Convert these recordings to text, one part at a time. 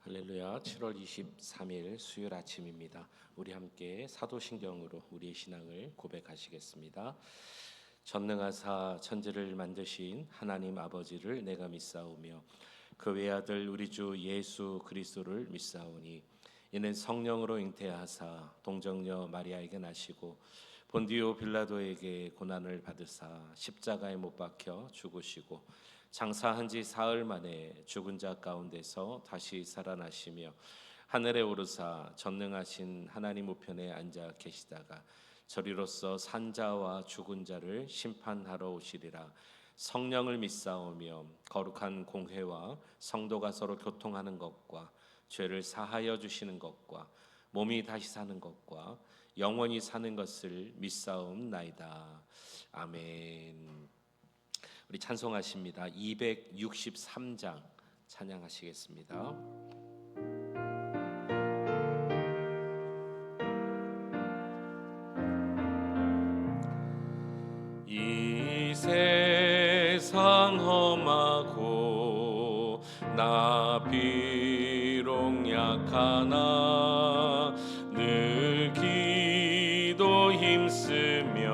할렐루야. 7월 23일 수요일 아침입니다. 우리 함께 사도신경으로 우리의 신앙을 고백하시겠습니다. 전능하사 천지를 만드신 하나님 아버지를 내가 믿사오며 그 외아들 우리 주 예수 그리스도를 믿사오니 이는 성령으로 잉태하사 동정녀 마리아에게 나시고 본디오 빌라도에게 고난을 받으사 십자가에 못 박혀 죽으시고 장사한 지 사흘 만에 죽은 자 가운데서 다시 살아나시며 하늘에 오르사 전능하신 하나님 우편에 앉아 계시다가 저리로서 산자와 죽은 자를 심판하러 오시리라. 성령을 믿사오며 거룩한 공회와 성도가 서로 교통하는 것과 죄를 사하여 주시는 것과 몸이 다시 사는 것과 영원히 사는 것을 믿사옵나이다. 아멘. 우리 찬송하십니다. 263장 찬양하시겠습니다. 이 세상 험하고 나 비록 약하나 늘 기도 힘쓰며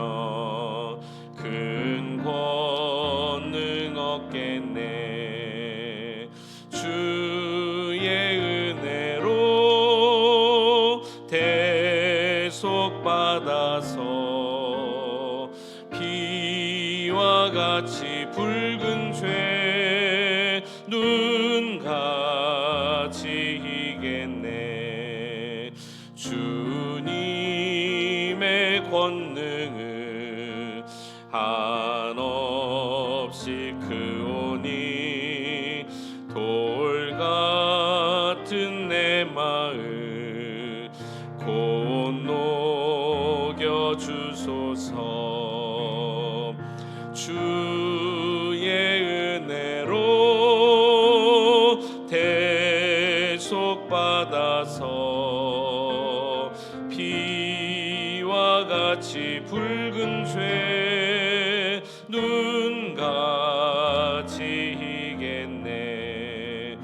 큰 권능 얻겠네. 주의 은혜로 대속받아서 피와 같이 붉은 죄 눈같이 이겠네. 주님의 권능을 한없이 크오니 돌 같은 내 마음 곧 녹여 주소서. 주의 은혜로 대속받아서 피와 같이 붉은 죄 눈같이 이겠네.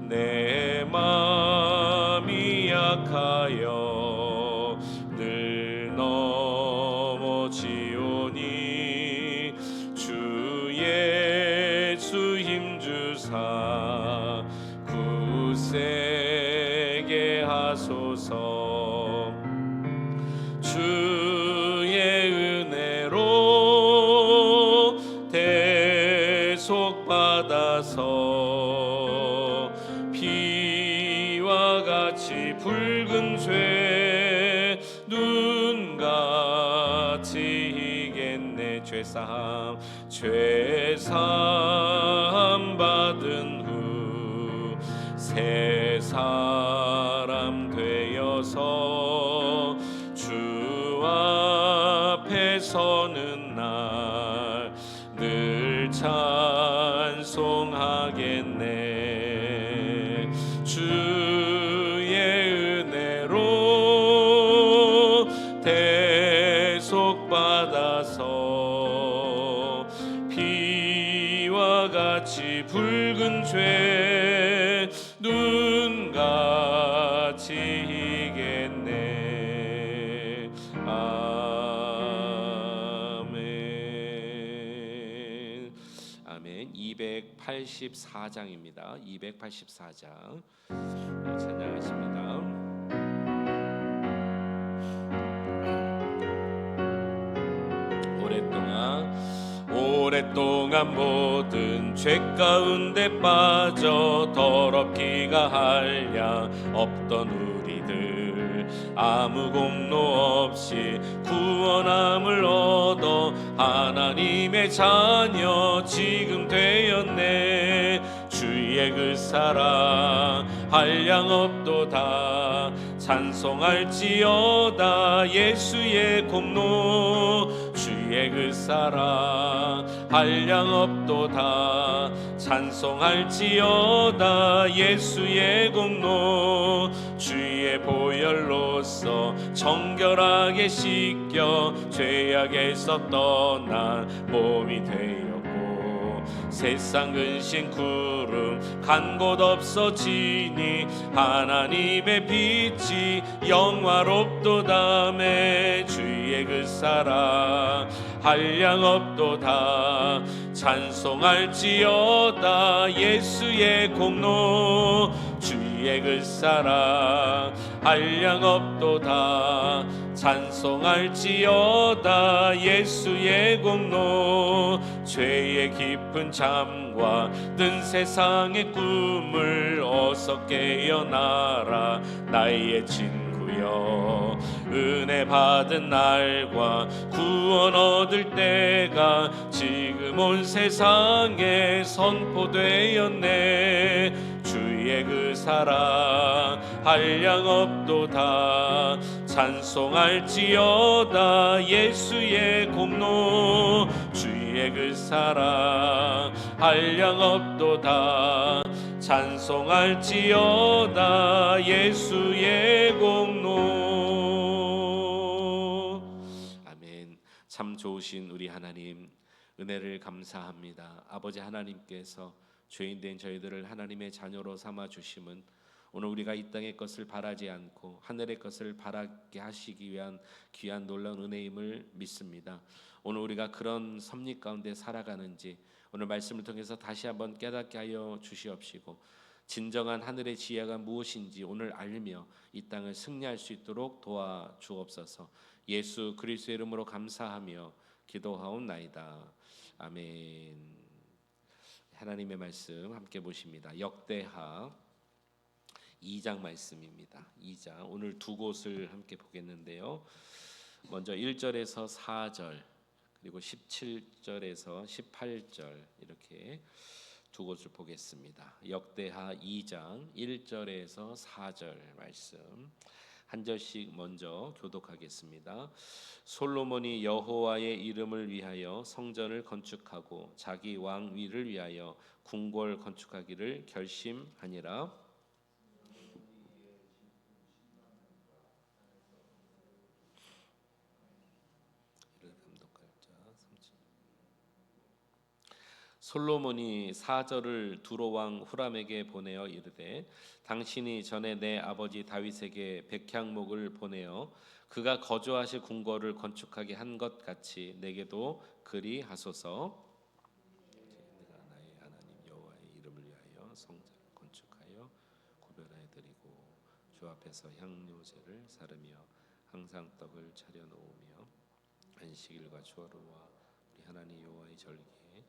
내 마음이 약하여 늘 넘어지오니 주 예수 힘주사 굳세게 하소서. 주의 은혜로 대속받아서 피와 같이 붉은 죄 눈같이 이겠네. 죄사함 받은 후 새 사람 되어서 주 앞에 서는 날 늘 찬송하겠네. 주의 은혜로 대속받아서 피와 같이 붉은 죄 눈같이 이겠네. 아멘. 아멘. 284장입니다. 284장 찬양하십니다. 오랫동안 모든 죄 가운데 빠져 더럽기가 한량 없던 우리들 아무 공로 없이 구원함을 얻어 하나님의 자녀 지금 되었네. 주의 그 사랑 한량 없도다. 찬송할지어다 예수의 공로. 주의 그 사랑 한량 없도다. 찬송할지어다 예수의 공로. 주의 보혈로서 정결하게 씻겨 죄악에서 떠난 몸이 되었고 세상 근심 구름 간 곳 없어지니 하나님의 빛이 영화롭도다매 주의 그 사랑 한량 없도다 찬송할지어다 예수의 공로 주의 그 사랑 한량 없도다 찬송할지어다 예수의 공로 죄의 깊은 잠과 뜬 세상의 꿈을 어서 깨어나라 나의 친구여 은혜 받은 날과 구원 얻을 때가 지금 온 세상에 선포되었네 주의 그 사랑 한량 없도다 찬송할지어다 예수의 공로 주의 그 사랑 한량 없도다 찬송할지어다 예수의 공로. 아멘. 참 좋으신 우리 하나님 은혜를 감사합니다. 아버지 하나님께서 죄인된 저희들을 하나님의 자녀로 삼아 주심은 오늘 우리가 이 땅의 것을 바라지 않고 하늘의 것을 바라게 하시기 위한 귀한 놀라운 은혜임을 믿습니다. 오늘 우리가 그런 섭리 가운데 살아가는지 오늘 말씀을 통해서 다시 한번 깨닫게 하여 주시옵시고 진정한 하늘의 지혜가 무엇인지 오늘 알며 이 땅을 승리할 수 있도록 도와주옵소서. 예수 그리스도의 이름으로 감사하며 기도하옵나이다. 아멘. 하나님의 말씀 함께 보십니다. 역대하 2장 말씀입니다. 2장 오늘 두 곳을 함께 보겠는데요. 먼저 1절에서 4절 그리고 17절에서 18절 이렇게 두 곳을 보겠습니다. 역대하 2장 1절에서 4절 말씀 한 절씩 먼저 교독하겠습니다. 솔로몬이 여호와의 이름을 위하여 성전을 건축하고 자기 왕위를 위하여 궁궐 건축하기를 결심하니라. 솔로몬이 사절을 두로 왕 후람에게 보내어 이르되 당신이 전에 내 아버지 다윗에게 백향목을 보내어 그가 거주하실 궁궐을 건축하게 한 것 같이 내게도 그리 하소서. 내가 나의 하나님 여호와의 이름을 위하여 성전을 건축하여 구별하여 드리고 주 앞에서 향료제를 사르며 항상 떡을 차려 놓으며 안식일과 주월과 우리 하나님 여호와의 절기에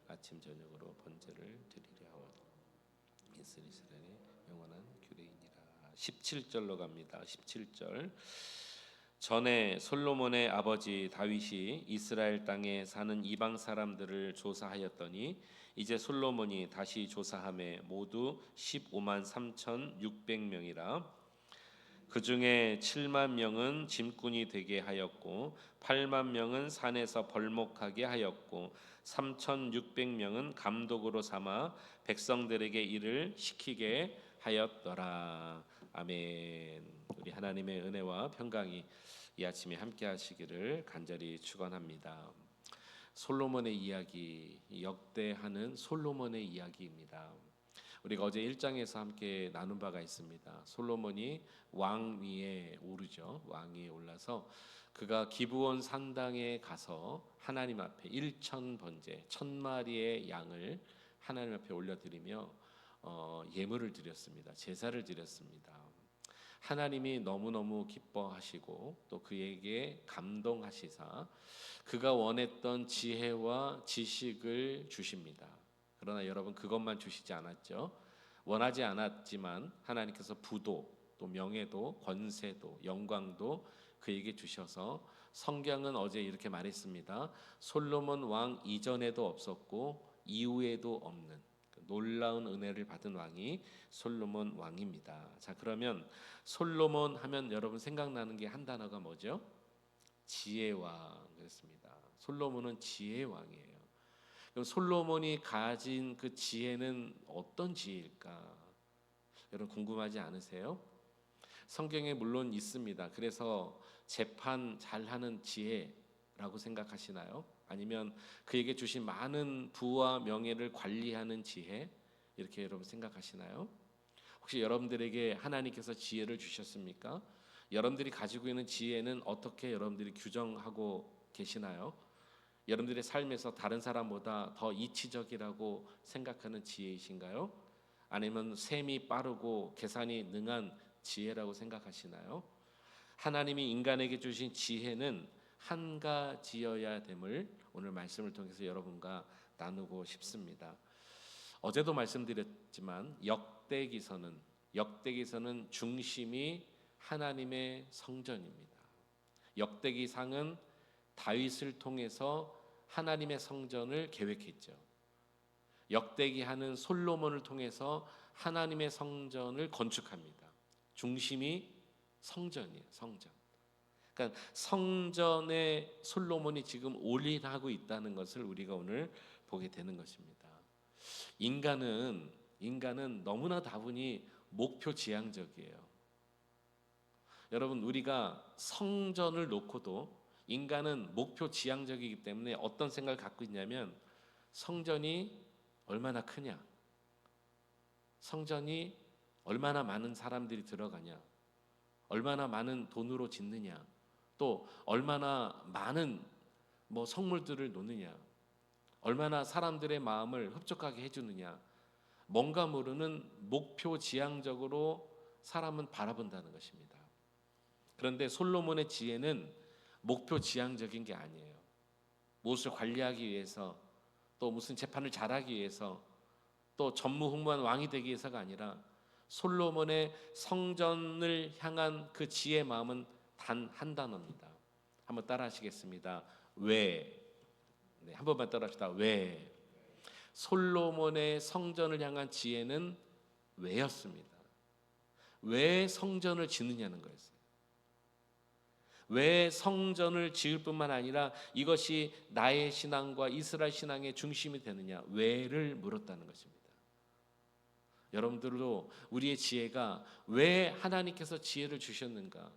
아침 저녁으로 번제를 드리려 하오니 이스라엘의 영원한 규례이니라. 17절로 갑니다. 17절 전에 솔로몬의 아버지 다윗이 이스라엘 땅에 사는 이방 사람들을 조사하였더니 이제 솔로몬이 다시 조사함에 모두 15만 3,600명이라. 그 중에 7만 명은 짐꾼이 되게 하였고 8만 명은 산에서 벌목하게 하였고 3,600명은 감독으로 삼아 백성들에게 일을 시키게 하였더라. 아멘. 우리 하나님의 은혜와 평강이 이 아침에 함께 하시기를 간절히 축원합니다. 솔로몬의 이야기, 역대하는 솔로몬의 이야기입니다. 우리가 어제 1장에서 함께 나눈 바가 있습니다. 솔로몬이 왕위에 오르죠. 왕위에 올라서 그가 기브온 산당에 가서 하나님 앞에 1,000번제 1,000마리의 양을 하나님 앞에 올려드리며 예물을 드렸습니다. 제사를 드렸습니다. 하나님이 너무너무 기뻐하시고 또 그에게 감동하시사 그가 원했던 지혜와 지식을 주십니다. 그러나 여러분 그것만 주시지 않았죠. 원하지 않았지만 하나님께서 부도 또 명예도 권세도 영광도 그에게 주셔서 성경은 어제 이렇게 말했습니다. 솔로몬 왕 이전에도 없었고 이후에도 없는 놀라운 은혜를 받은 왕이 솔로몬 왕입니다. 자, 그러면 솔로몬 하면 여러분 생각나는 게 한 단어가 뭐죠? 지혜왕. 그렇습니다. 솔로몬은 지혜의 왕이에요. 그럼 솔로몬이 가진 그 지혜는 어떤 지혜일까? 여러분 궁금하지 않으세요? 성경에 물론 있습니다. 그래서 재판 잘하는 지혜라고 생각하시나요? 아니면 그에게 주신 많은 부와 명예를 관리하는 지혜, 이렇게 여러분 생각하시나요? 혹시 여러분들에게 하나님께서 지혜를 주셨습니까? 여러분들이 가지고 있는 지혜는 어떻게 여러분들이 규정하고 계시나요? 여러분들의 삶에서 다른 사람보다 더 이치적이라고 생각하는 지혜이신가요? 아니면 셈이 빠르고 계산이 능한 지혜라고 생각하시나요? 하나님이 인간에게 주신 지혜는 한 가지여야 됨을 오늘 말씀을 통해서 여러분과 나누고 싶습니다. 어제도 말씀드렸지만 역대기서는 중심이 하나님의 성전입니다. 역대기상은 다윗을 통해서 하나님의 성전을 계획했죠. 역대기하는 솔로몬을 통해서 하나님의 성전을 건축합니다. 중심이 성전이에요. 성전. 그러니까 성전에 솔로몬이 지금 올인하고 있다는 것을 우리가 오늘 보게 되는 것입니다. 인간은 너무나 다분히 목표 지향적이에요. 여러분, 우리가 성전을 놓고도 인간은 목표 지향적이기 때문에 어떤 생각을 갖고 있냐면, 성전이 얼마나 크냐, 성전이 얼마나 많은 사람들이 들어가냐, 얼마나 많은 돈으로 짓느냐, 또 얼마나 많은 성물들을 놓느냐, 얼마나 사람들의 마음을 흡족하게 해주느냐, 뭔가 모르는 목표 지향적으로 사람은 바라본다는 것입니다. 그런데 솔로몬의 지혜는 목표 지향적인 게 아니에요. 무엇을 관리하기 위해서, 또 무슨 재판을 잘하기 위해서, 또 전무후무한 왕이 되기 위해서가 아니라 솔로몬의 성전을 향한 그 지혜의 마음은 단 한 단어입니다. 한번 따라 하시겠습니다. 왜? 네, 한 번만 따라 합시다. 왜? 솔로몬의 성전을 향한 지혜는 왜였습니다. 왜 성전을 짓느냐는 거였어요. 왜 성전을 지을 뿐만 아니라 이것이 나의 신앙과 이스라엘 신앙의 중심이 되느냐, 왜를 물었다는 것입니다. 여러분들도 우리의 지혜가 왜 하나님께서 지혜를 주셨는가,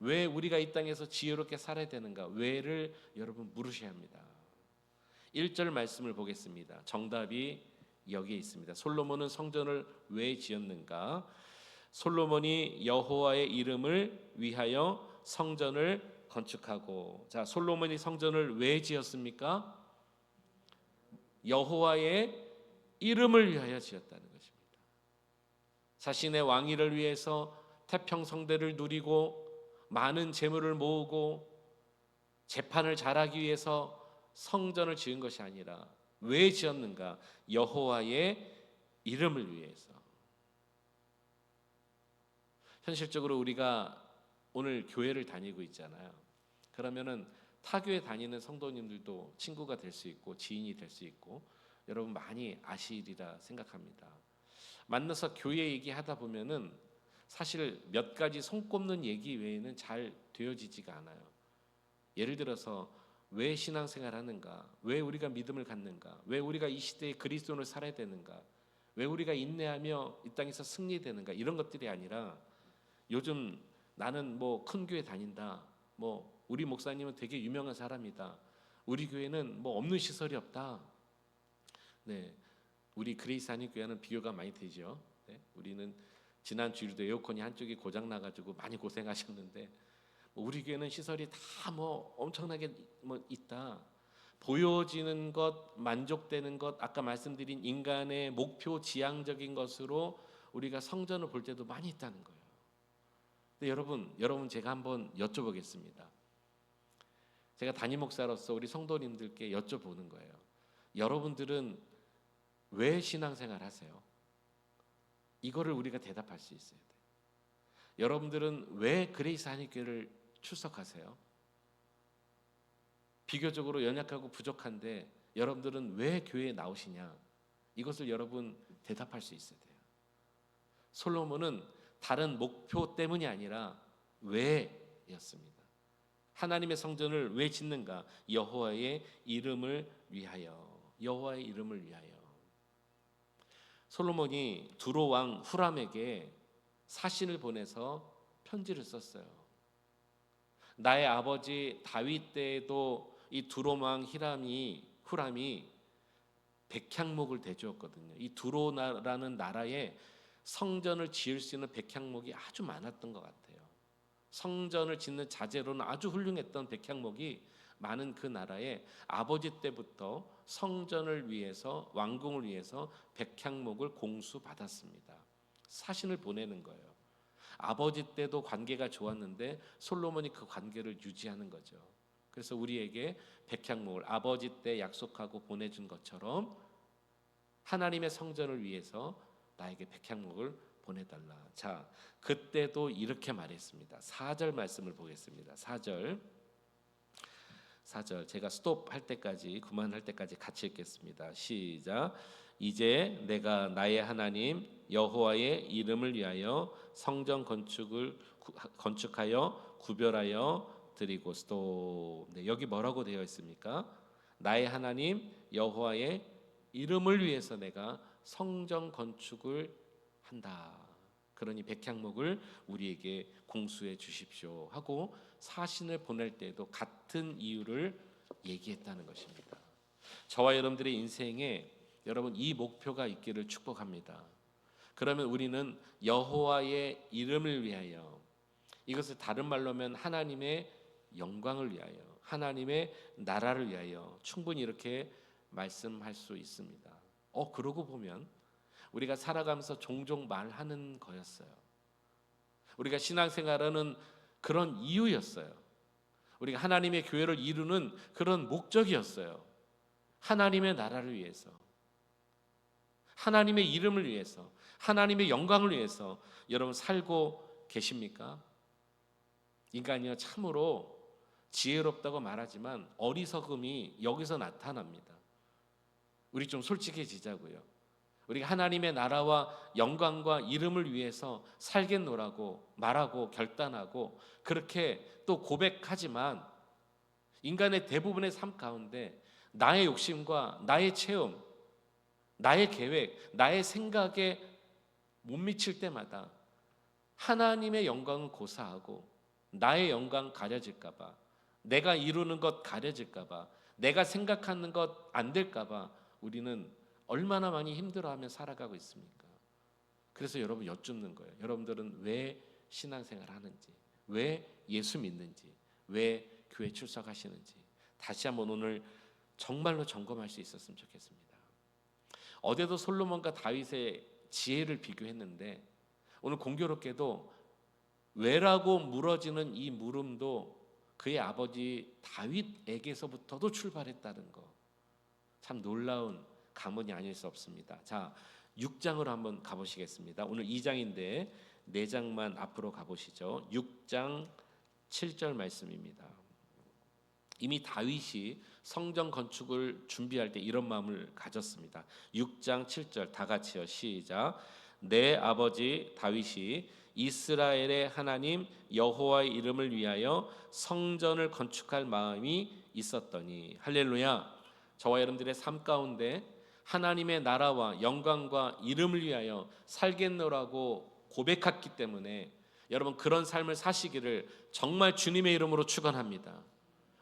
왜 우리가 이 땅에서 지혜롭게 살아야 되는가, 왜를 여러분 물으셔야 합니다. 1절 말씀을 보겠습니다. 정답이 여기에 있습니다. 솔로몬은 성전을 왜 지었는가? 솔로몬이 여호와의 이름을 위하여 성전을 건축하고. 자, 솔로몬이 성전을 왜 지었습니까? 여호와의 이름을 위하여 지었다는 것입니다. 자신의 왕위를 위해서 태평성대를 누리고 많은 재물을 모으고 재판을 잘하기 위해서 성전을 지은 것이 아니라 왜 지었는가? 여호와의 이름을 위해서. 현실적으로 우리가 오늘 교회를 다니고 있잖아요. 그러면은 타교에 다니는 성도님들도 친구가 될 수 있고 지인이 될 수 있고 여러분 많이 아시리라 생각합니다. 만나서 교회 얘기하다 보면은 사실 몇 가지 손꼽는 얘기 외에는 잘 되어지지가 않아요. 예를 들어서 왜 신앙생활 하는가? 왜 우리가 믿음을 갖는가? 왜 우리가 이 시대에 그리스도를 살아야 되는가? 왜 우리가 인내하며 이 땅에서 승리되는가? 이런 것들이 아니라 요즘 나는 큰 교회 다닌다. 우리 목사님은 되게 유명한 사람이다. 우리 교회는 없는 시설이 없다. 네, 우리 그레이스 한인교회는 비교가 많이 되죠. 네, 우리는 지난 주일도 에어컨이 한쪽이 고장 나가지고 많이 고생하셨는데 우리 교회는 시설이 다 엄청나게 있다. 보여지는 것, 만족되는 것, 아까 말씀드린 인간의 목표 지향적인 것으로 우리가 성전을 볼 때도 많이 있다는 거예요. 근데 여러분 제가 한번 여쭤보겠습니다. 제가 담임 목사로서 우리 성도님들께 여쭤보는 거예요. 여러분들은 왜 신앙생활 하세요? 이거를 우리가 대답할 수 있어야 돼요. 여러분들은 왜 그레이스 한인교회를 출석하세요? 비교적으로 연약하고 부족한데 여러분들은 왜 교회에 나오시냐? 이것을 여러분 대답할 수 있어야 돼요. 솔로몬은 다른 목표 때문이 아니라 왜였습니다. 하나님의 성전을 왜 짓는가? 여호와의 이름을 위하여. 여호와의 이름을 위하여. 솔로몬이 두로 왕 후람에게 사신을 보내서 편지를 썼어요. 나의 아버지 다윗 때에도 이 두로망 후람이 백향목을 대주었거든요. 이 두로라는 나라에 성전을 지을 수 있는 백향목이 아주 많았던 것 같아요. 성전을 짓는 자재로는 아주 훌륭했던 백향목이 많은 그 나라에 아버지 때부터 성전을 위해서, 왕궁을 위해서 백향목을 공수받았습니다. 사신을 보내는 거예요. 아버지 때도 관계가 좋았는데 솔로몬이 그 관계를 유지하는 거죠. 그래서 우리에게 백향목을 아버지 때 약속하고 보내준 것처럼 하나님의 성전을 위해서 나에게 백향목을 보내달라. 자, 그때도 이렇게 말했습니다. 4절 말씀을 보겠습니다. 4절 제가 스톱할 때까지, 그만할 때까지 같이 읽겠습니다. 시작. 이제 내가 나의 하나님 여호와의 이름을 위하여 성전 건축하여 구별하여 드리고. 스톱. 네, 여기 뭐라고 되어 있습니까? 나의 하나님 여호와의 이름을 위해서 내가 성전 건축을 한다. 그러니 백향목을 우리에게 공수해 주십시오 하고 사신을 보낼 때도 같은 이유를 얘기했다는 것입니다. 저와 여러분들의 인생에 여러분 이 목표가 있기를 축복합니다. 그러면 우리는 여호와의 이름을 위하여, 이것을 다른 말로 하면 하나님의 영광을 위하여, 하나님의 나라를 위하여 충분히 이렇게 말씀할 수 있습니다. 그러고 보면 우리가 살아가면서 종종 말하는 거였어요. 우리가 신앙생활하는 그런 이유였어요. 우리가 하나님의 교회를 이루는 그런 목적이었어요. 하나님의 나라를 위해서, 하나님의 이름을 위해서, 하나님의 영광을 위해서 여러분 살고 계십니까? 인간이요 참으로 지혜롭다고 말하지만 어리석음이 여기서 나타납니다. 우리 좀 솔직해지자고요. 우리가 하나님의 나라와 영광과 이름을 위해서 살겠노라고 말하고 결단하고 그렇게 또 고백하지만 인간의 대부분의 삶 가운데 나의 욕심과 나의 체험, 나의 계획, 나의 생각에 못 미칠 때마다 하나님의 영광은 고사하고 나의 영광 가려질까 봐, 내가 이루는 것 가려질까 봐, 내가 생각하는 것 안 될까 봐 우리는 얼마나 많이 힘들어하며 살아가고 있습니까? 그래서 여러분 여쭙는 거예요. 여러분들은 왜 신앙생활 하는지, 왜 예수 믿는지, 왜 교회 출석하시는지 다시 한번 오늘 정말로 점검할 수 있었으면 좋겠습니다. 어제도 솔로몬과 다윗의 지혜를 비교했는데 오늘 공교롭게도 왜라고 물어지는 이 물음도 그의 아버지 다윗에게서부터도 출발했다는 거, 참 놀라운 가문이 아닐 수 없습니다. 자, 6장으로 한번 가보시겠습니다. 오늘 2장인데 4장만 앞으로 가보시죠. 6장 7절 말씀입니다. 이미 다윗이 성전 건축을 준비할 때 이런 마음을 가졌습니다. 6장 7절 다 같이요. 시작. 내 아버지 다윗이 이스라엘의 하나님 여호와의 이름을 위하여 성전을 건축할 마음이 있었더니. 할렐루야. 저와 여러분들의 삶 가운데 하나님의 나라와 영광과 이름을 위하여 살겠노라고 고백했기 때문에 여러분 그런 삶을 사시기를 정말 주님의 이름으로 축원합니다.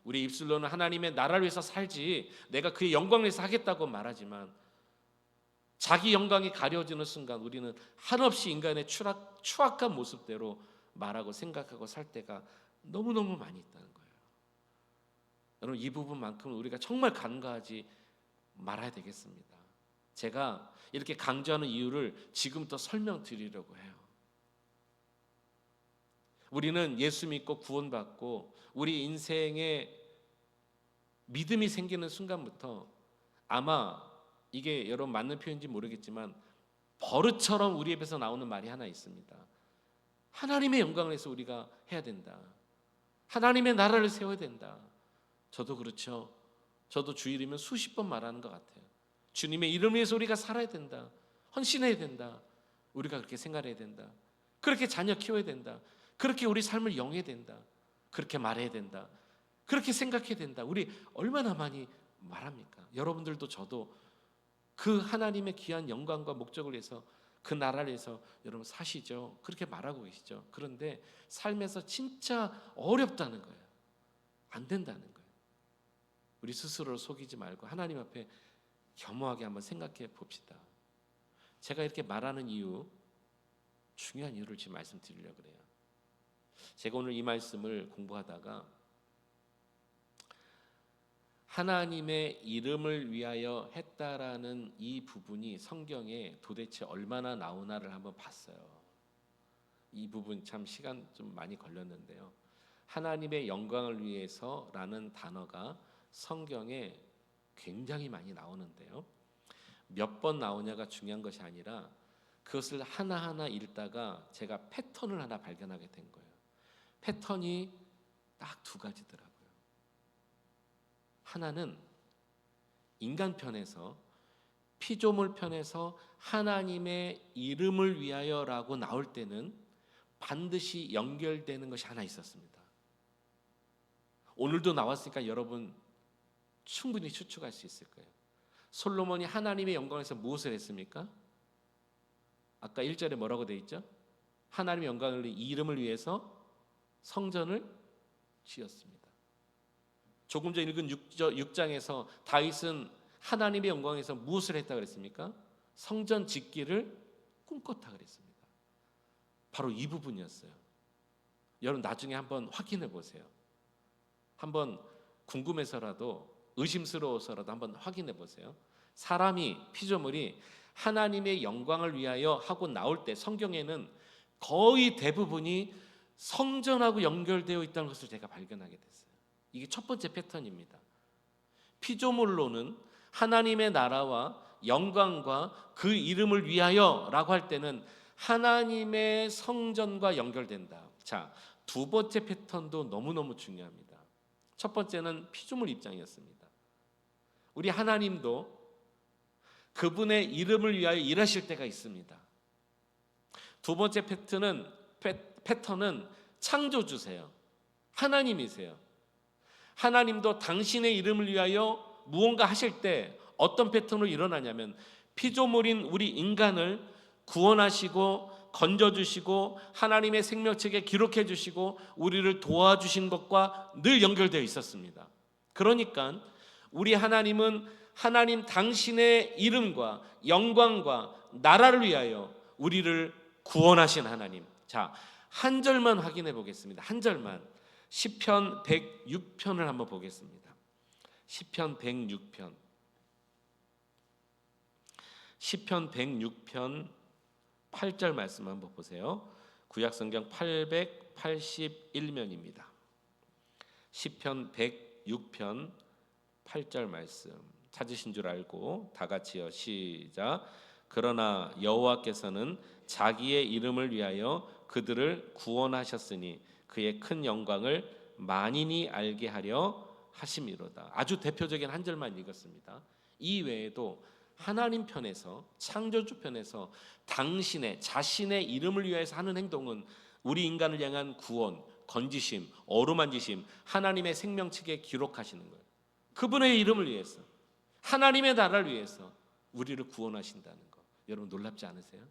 우리 입술로는 하나님의 나라를 위해서 살지 내가 그의 영광을 위해서 하겠다고 말하지만 자기 영광이 가려지는 순간 우리는 한없이 인간의 추악한 모습대로 말하고 생각하고 살 때가 너무너무 많이 있다는 거예요. 여러분 이 부분만큼은 우리가 정말 간과하지 말아야 되겠습니다. 제가 이렇게 강조하는 이유를 지금부터 설명드리려고 해요. 우리는 예수 믿고 구원받고 우리 인생에 믿음이 생기는 순간부터 아마 이게 여러분 맞는 표현인지 모르겠지만 버릇처럼 우리 입에서 나오는 말이 하나 있습니다. 하나님의 영광을 위해서 우리가 해야 된다. 하나님의 나라를 세워야 된다. 저도 그렇죠. 저도 주일이면 수십 번 말하는 것 같아요. 주님의 이름을 위해서 우리가 살아야 된다. 헌신해야 된다. 우리가 그렇게 생각해야 된다. 그렇게 자녀 키워야 된다. 그렇게 우리 삶을 영해야 된다. 그렇게 말해야 된다. 그렇게 생각해야 된다. 우리 얼마나 많이 말합니까? 여러분들도 저도 그 하나님의 귀한 영광과 목적을 위해서 그 나라를 위해서 여러분 사시죠. 그렇게 말하고 계시죠. 그런데 삶에서 진짜 어렵다는 거예요. 안 된다는 거예요. 우리 스스로를 속이지 말고 하나님 앞에 겸허하게 한번 생각해 봅시다. 제가 이렇게 말하는 이유, 중요한 이유를 지금 말씀드리려고 그래요. 제가 오늘 이 말씀을 공부하다가 하나님의 이름을 위하여 했다라는 이 부분이 성경에 도대체 얼마나 나오나를 한번 봤어요. 이 부분 참 시간 좀 많이 걸렸는데요. 하나님의 영광을 위해서라는 단어가 성경에 굉장히 많이 나오는데요. 몇 번 나오냐가 중요한 것이 아니라 그것을 하나하나 읽다가 제가 패턴을 하나 발견하게 된 거예요. 패턴이 딱 두 가지더라고요. 하나는 인간 편에서, 피조물 편에서 하나님의 이름을 위하여라고 나올 때는 반드시 연결되는 것이 하나 있었습니다. 오늘도 나왔으니까 여러분 충분히 추측할 수 있을 거예요. 솔로몬이 하나님의 영광에서 무엇을 했습니까? 아까 1절에 뭐라고 되어 있죠? 하나님의 영광을 이 이름을 위해서 성전을 지었습니다. 조금 전 읽은 6장에서 다윗은 하나님의 영광에서 무엇을 했다 그랬습니까? 성전 짓기를 꿈꿨다 그랬습니다. 바로 이 부분이었어요. 여러분 나중에 한번 확인해 보세요. 한번 궁금해서라도, 의심스러워서라도 한번 확인해 보세요. 사람이, 피조물이 하나님의 영광을 위하여 하고 나올 때 성경에는 거의 대부분이 성전하고 연결되어 있다는 것을 제가 발견하게 됐어요. 이게 첫 번째 패턴입니다. 피조물로는 하나님의 나라와 영광과 그 이름을 위하여라고 할 때는 하나님의 성전과 연결된다. 자, 두 번째 패턴도 너무너무 중요합니다. 첫 번째는 피조물 입장이었습니다. 우리 하나님도 그분의 이름을 위하여 일하실 때가 있습니다. 두 번째 패턴은 창조주세요. 하나님이세요. 하나님도 당신의 이름을 위하여 무언가 하실 때 어떤 패턴으로 일어나냐면 피조물인 우리 인간을 구원하시고 건져주시고 하나님의 생명책에 기록해 주시고 우리를 도와주신 것과 늘 연결되어 있었습니다. 그러니까 우리 하나님은 하나님 당신의 이름과 영광과 나라를 위하여 우리를 구원하신 하나님. 자, 한 절만 확인해 보겠습니다. 한 절만. 시편 106편을 한번 보겠습니다. 시편 106편. 시편 106편 8절 말씀 한번 보세요. 구약성경 881면입니다. 시편 106편 8절 말씀 찾으신 줄 알고 다 같이요. 시작. 그러나 여호와께서는 자기의 이름을 위하여 그들을 구원하셨으니 그의 큰 영광을 만인이 알게 하려 하심이로다. 아주 대표적인 한 절만 읽었습니다. 이 외에도 하나님 편에서, 창조주 편에서 당신의 자신의 이름을 위해서 하는 행동은 우리 인간을 향한 구원, 건지심, 어루만지심, 하나님의 생명책에 기록하시는 거예요. 그분의 이름을 위해서, 하나님의 나라를 위해서 우리를 구원하신다는 거. 여러분 놀랍지 않으세요?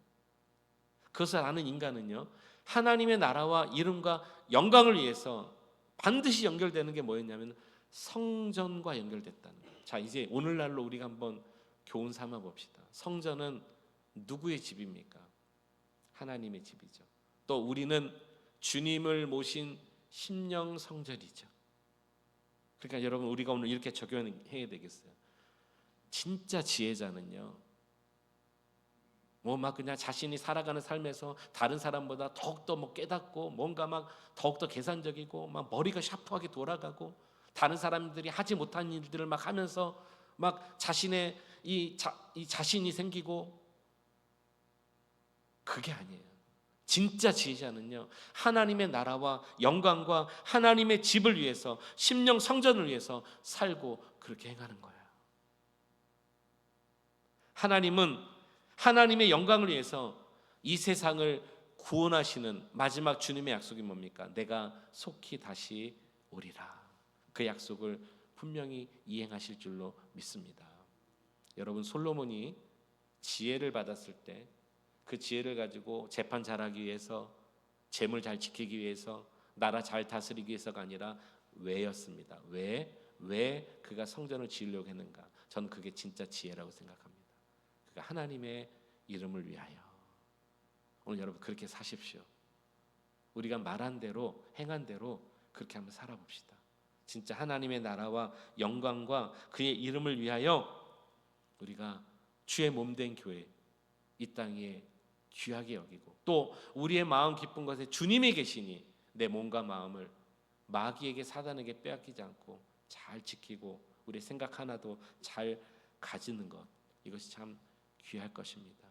그것을 아는 인간은요, 하나님의 나라와 이름과 영광을 위해서 반드시 연결되는 게 뭐였냐면 성전과 연결됐다는 거예요. 자, 이제 오늘날로 우리가 한번 교훈 삼아 봅시다. 성전은 누구의 집입니까? 하나님의 집이죠. 또 우리는 주님을 모신 심령 성전이죠. 그러니까 여러분 우리가 오늘 이렇게 적용해야 되겠어요. 진짜 지혜자는요, 뭐 막 그냥 자신이 살아가는 삶에서 다른 사람보다 더욱더 뭐 깨닫고 뭔가 막 더욱더 계산적이고 막 머리가 샤프하게 돌아가고 다른 사람들이 하지 못한 일들을 막 하면서 막 자신의 이 자신이 생기고, 그게 아니에요. 진짜 지혜자는요, 하나님의 나라와 영광과 하나님의 집을 위해서, 심령 성전을 위해서 살고 그렇게 행하는 거예요. 하나님은 하나님의 영광을 위해서 이 세상을 구원하시는 마지막 주님의 약속이 뭡니까? 내가 속히 다시 오리라. 그 약속을 분명히 이행하실 줄로 믿습니다. 여러분, 솔로몬이 지혜를 받았을 때 그 지혜를 가지고 재판 잘하기 위해서, 재물 잘 지키기 위해서, 나라 잘 다스리기 위해서가 아니라 왜였습니다. 왜? 왜 그가 성전을 지으려고 했는가? 저는 그게 진짜 지혜라고 생각합니다. 그가 하나님의 이름을 위하여. 오늘 여러분 그렇게 사십시오. 우리가 말한 대로 행한 대로 그렇게 한번 살아봅시다. 진짜 하나님의 나라와 영광과 그의 이름을 위하여 우리가 주의 몸된 교회 이 땅에 귀하게 여기고, 또 우리의 마음 기쁜 것에 주님이 계시니 내 몸과 마음을 마귀에게 사단에게 빼앗기지 않고 잘 지키고 우리의 생각 하나도 잘 가지는 것, 이것이 참 귀할 것입니다.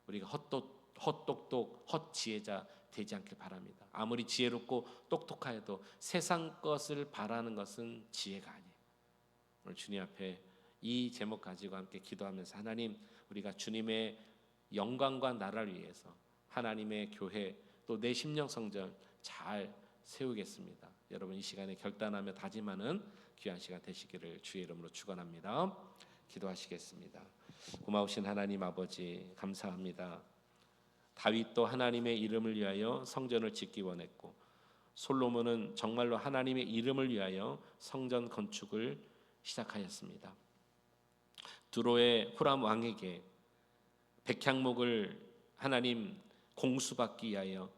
우리가 헛똑똑 헛지혜자 되지 않길 바랍니다. 아무리 지혜롭고 똑똑하여도 세상 것을 바라는 것은 지혜가 아니에요. 오늘 주님 앞에 이 제목 가지고 함께 기도하면서, 하나님, 우리가 주님의 영광과 나라를 위해서 하나님의 교회 또 내 심령 성전 잘 세우겠습니다. 여러분 이 시간에 결단하며 다짐하는 귀한 시간 되시기를 주의 이름으로 축원합니다. 기도하시겠습니다. 고마우신 하나님 아버지, 감사합니다. 다윗도 하나님의 이름을 위하여 성전을 짓기 원했고, 솔로몬은 정말로 하나님의 이름을 위하여 성전 건축을 시작하였습니다. 두로의 후람 왕에게 백향목을 하나님 공수받기 위하여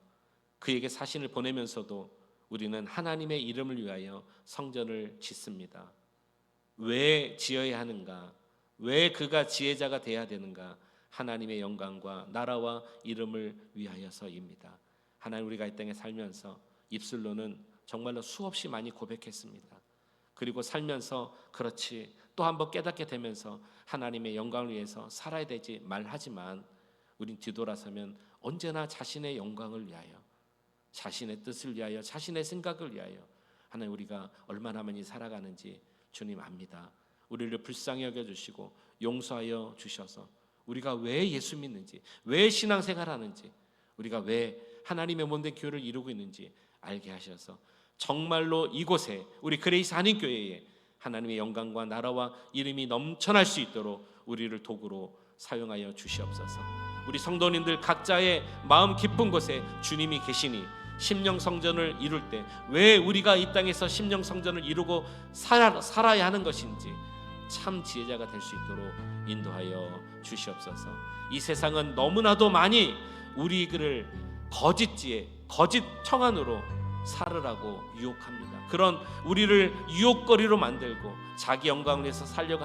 그에게 사신을 보내면서도 우리는 하나님의 이름을 위하여 성전을 짓습니다. 왜 지어야 하는가? 왜 그가 지혜자가 돼야 되는가? 하나님의 영광과 나라와 이름을 위하여서입니다. 하나님, 우리가 이 땅에 살면서 입술로는 정말로 수없이 많이 고백했습니다. 그리고 살면서 그렇지 또 한번 깨닫게 되면서 하나님의 영광을 위해서 살아야 되지 말하지만, 우린 뒤돌아서면 언제나 자신의 영광을 위하여, 자신의 뜻을 위하여, 자신의 생각을 위하여 하나님, 우리가 얼마나 많이 살아가는지 주님 압니다. 우리를 불쌍히 여겨주시고 용서하여 주셔서 우리가 왜 예수 믿는지, 왜 신앙생활하는지, 우리가 왜 하나님의 몸된 교회를 이루고 있는지 알게 하셔서 정말로 이곳에, 우리 그레이스 한인교회에 하나님의 영광과 나라와 이름이 넘쳐날 수 있도록 우리를 도구로 사용하여 주시옵소서. 우리 성도님들 각자의 마음 깊은 곳에 주님이 계시니 심령 성전을 이룰 때 왜 우리가 이 땅에서 심령 성전을 이루고 살아야 하는 것인지 참 지혜자가 될 수 있도록 인도하여 주시옵소서. 이 세상은 너무나도 많이 우리를 거짓 지혜, 거짓 청한으로 살으라고 유혹합니다. 그런 우리를 유혹거리로 만들고 자기 영광을 위해서 살려고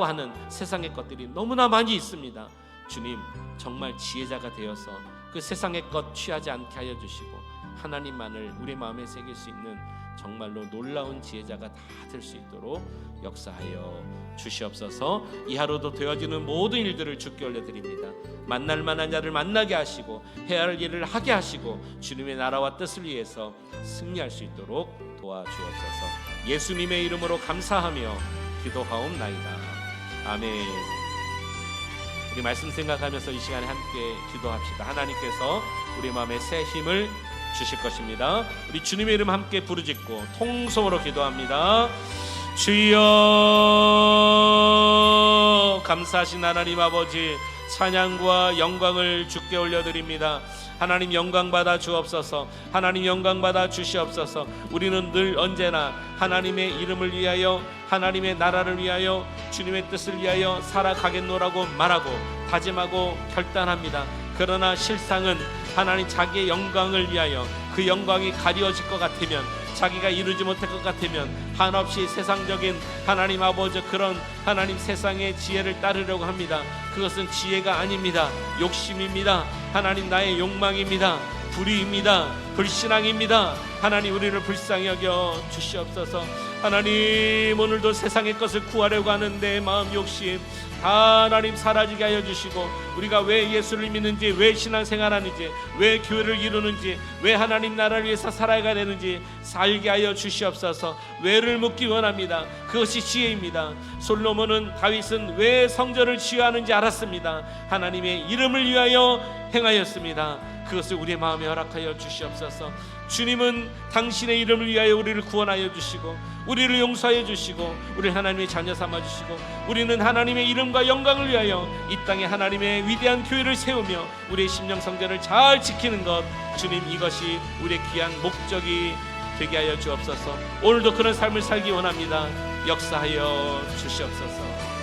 하는 세상의 것들이 너무나 많이 있습니다. 주님, 정말 지혜자가 되어서 그 세상의 것 취하지 않게 하여 주시고 하나님만을 우리 마음에 새길 수 있는 정말로 놀라운 지혜자가 다 될 수 있도록 역사하여 주시옵소서. 이 하루도 되어지는 모든 일들을 주께 올려드립니다. 만날 만한 자를 만나게 하시고 해야 할 일을 하게 하시고 주님의 나라와 뜻을 위해서 승리할 수 있도록 도와주옵소서. 예수님의 이름으로 감사하며 기도하옵나이다. 아멘. 우리 말씀 생각하면서 이 시간에 함께 기도합시다. 하나님께서 우리 마음에 새 힘을 주실 것입니다. 우리 주님의 이름 함께 부르짖고 통성으로 기도합니다. 주여, 감사하신 하나님 아버지, 찬양과 영광을 주께 올려드립니다. 하나님 영광 받아 주옵소서. 하나님 영광 받아 주시옵소서. 우리는 늘 언제나 하나님의 이름을 위하여, 하나님의 나라를 위하여, 주님의 뜻을 위하여 살아가겠노라고 말하고 다짐하고 결단합니다. 그러나 실상은 하나님 자기의 영광을 위하여 그 영광이 가려질 것 같으면, 자기가 이루지 못할 것 같으면 한없이 세상적인 하나님 아버지 그런 하나님 세상의 지혜를 따르려고 합니다. 그것은 지혜가 아닙니다. 욕심입니다. 하나님 나의 욕망입니다. 불의입니다. 불신앙입니다. 하나님 우리를 불쌍히 여겨 주시옵소서. 하나님 오늘도 세상의 것을 구하려고 하는 내 마음 욕심 하나님 사라지게 하여 주시고, 우리가 왜 예수를 믿는지, 왜 신앙생활하는지, 왜 교회를 이루는지, 왜 하나님 나라를 위해서 살아가야 되는지 살게 하여 주시옵소서. 왜를 묻기 원합니다. 그것이 지혜입니다. 솔로몬은, 다윗은 왜 성전을 지어야 하는지 알았습니다. 하나님의 이름을 위하여 행하였습니다. 그것을 우리의 마음에 허락하여 주시옵소서. 주님은 당신의 이름을 위하여 우리를 구원하여 주시고 우리를 용서하여 주시고 우리를 하나님의 자녀 삼아 주시고, 우리는 하나님의 이름과 영광을 위하여 이 땅에 하나님의 위대한 교회를 세우며 우리의 심령 성전을 잘 지키는 것, 주님 이것이 우리의 귀한 목적이 되게 하여 주옵소서. 오늘도 그런 삶을 살기 원합니다. 역사하여 주시옵소서.